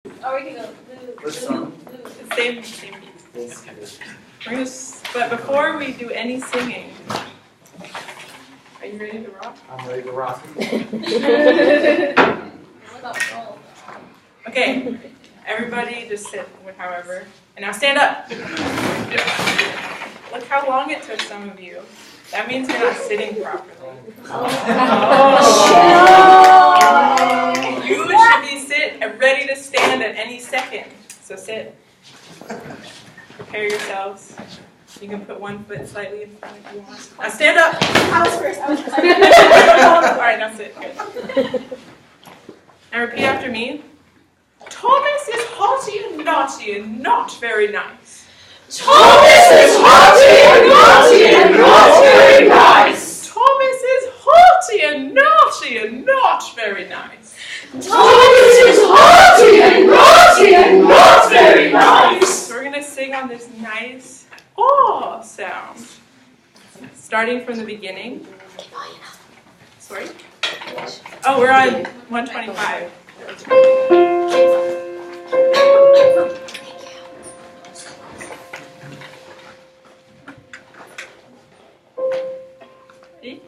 Oh, we can go. Which song? Same beat. But before we do any singing, are you ready to rock? I'm ready to rock. Okay, everybody just sit however. And now stand up. Look how long it took some of you. That means you're not sitting properly. Oh. You should be ready to stand at any second. So sit. Prepare yourselves. You can put one foot slightly in front if you want. Now stand up. I was first. All right, now sit. Good. Now repeat after me. Thomas is haughty and naughty and not very nice. Thomas is haughty and naughty and not very nice. Thomas is haughty and naughty and not very nice. Thomas is haughty and naughty and not very nice. So we're going to sing on this nice oh sound. Starting from the beginning. Sorry? Oh, we're on 125. Ready?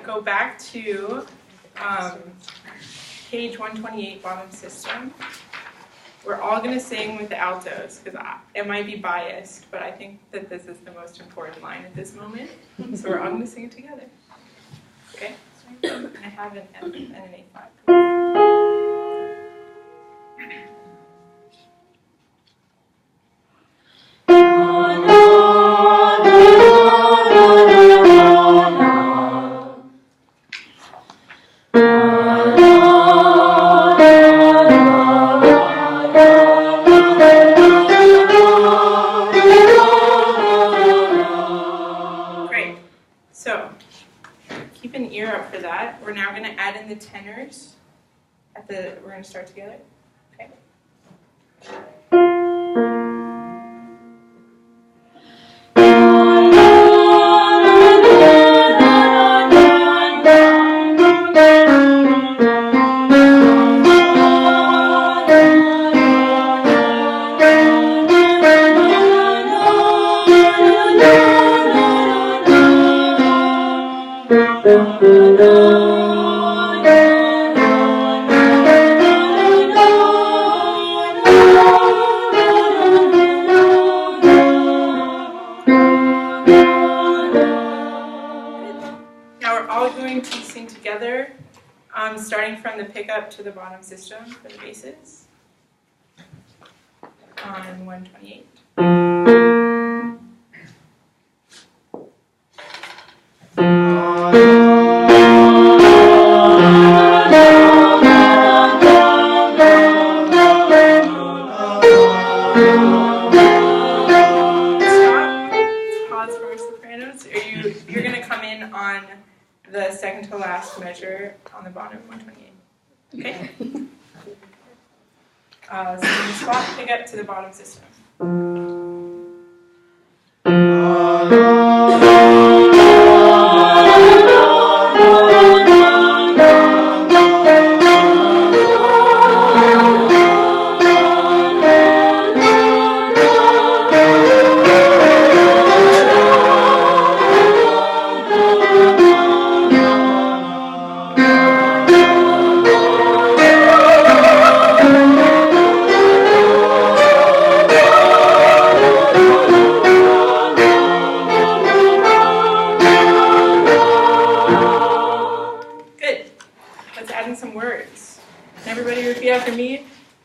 Go back to page 128, bottom system. We're all going to sing with the altos, because it might be biased, but I think that this is the most important line at this moment. So we're all going to sing it together. Okay? And I have an F and an A5. We're now going to add in the tenors. We're going to start together. Okay. Starting from the pickup to the bottom system for the basses on 128. You're going to come in on the second to last measure on the bottom, 128. Okay? So you spot pick up to the bottom system.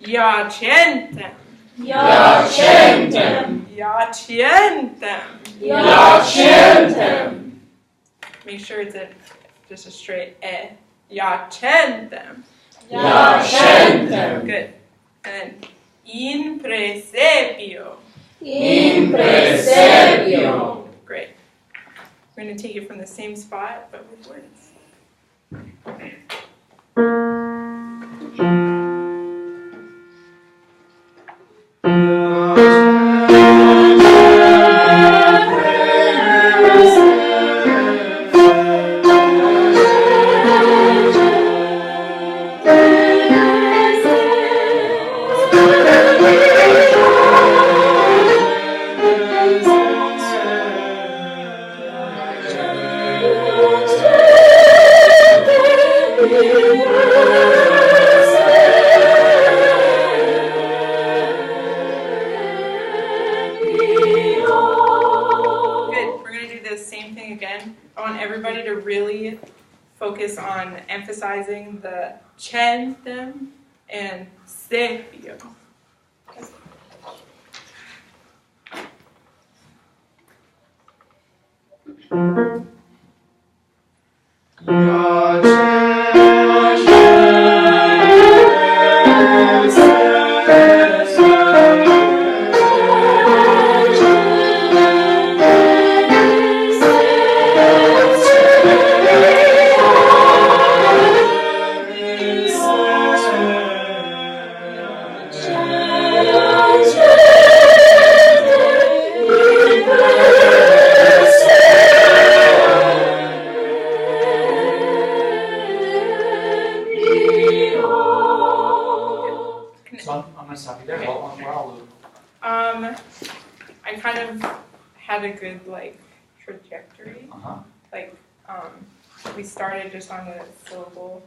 Yacentem. Yacentem. Yacentem. Yacentem. Make sure it's just a straight e. Yacentem. Yacentem. Good. And then in presepio. In presepio. Great. We're going to take it from the same spot, but with words. Focus on emphasizing the centem and sepio. I kind of had a good trajectory. We started just on the syllable,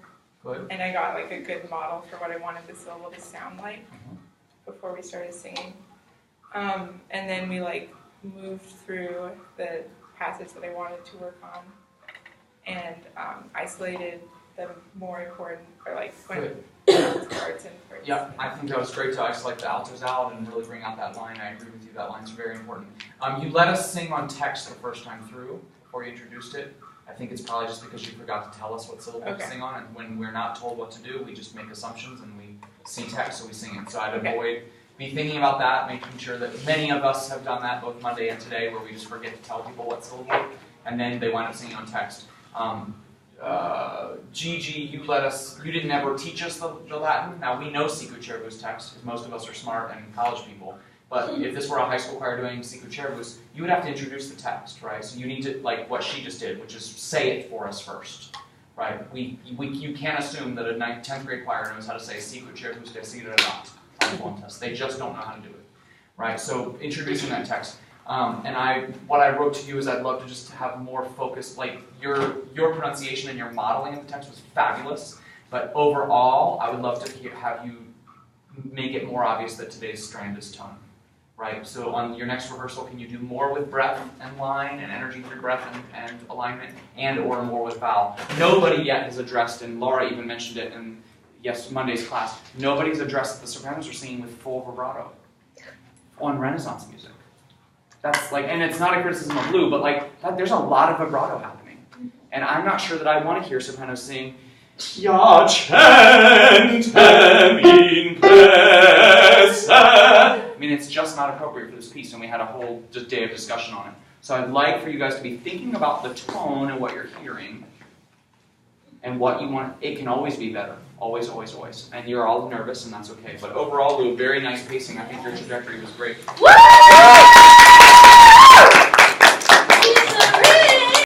and I got a good model for what I wanted the syllable to sound like before we started singing. And then we moved through the passage that I wanted to work on, and isolated the more important, or went parts and parts. Yeah, I think that was great to isolate the altos out and really bring out that line. I agree with you, that line's very important. You let us sing on text the first time through before you introduced it. I think it's probably just because you forgot to tell us what syllable to sing on, and when we're not told what to do, we just make assumptions and we see text, so we sing it. So I'd avoid be thinking about that, making sure that many of us have done that both Monday and today, where we just forget to tell people what syllable, and then they wind up singing on text. Gigi, you didn't ever teach us the Latin. Now we know Sicut Cervus text, because most of us are smart and college people. But if this were a high school choir doing Sicut Cervus, you would have to introduce the text, right? So you need to, what she just did, which is say it for us first, right? You can't assume that a 10th grade choir knows how to say Sicut Cervus desiderat on one test. They just don't know how to do it, right? So introducing that text. What I wrote to you is I'd love to just have more focus, your pronunciation and your modeling of the text was fabulous, but overall, I would love to have you make it more obvious that today's strand is tone, right? So on your next rehearsal, can you do more with breath and line and energy through breath and alignment, and or more with vowel? Nobody yet has addressed, and Laura even mentioned it in Monday's class, nobody's addressed that the sopranos are singing with full vibrato on Renaissance music. That's like, and it's not a criticism of Lou, but like, there's a lot of vibrato happening. And I'm not sure that I want to hear sopranos sing, Iacentem in presse. I mean, it's just not appropriate for this piece, and we had a whole day of discussion on it. So I'd like for you guys to be thinking about the tone and what you're hearing, and what you want. It can always be better. Always, always, always. And you're all nervous, and that's okay. But overall, Lou, very nice pacing. I think your trajectory was great. Woo!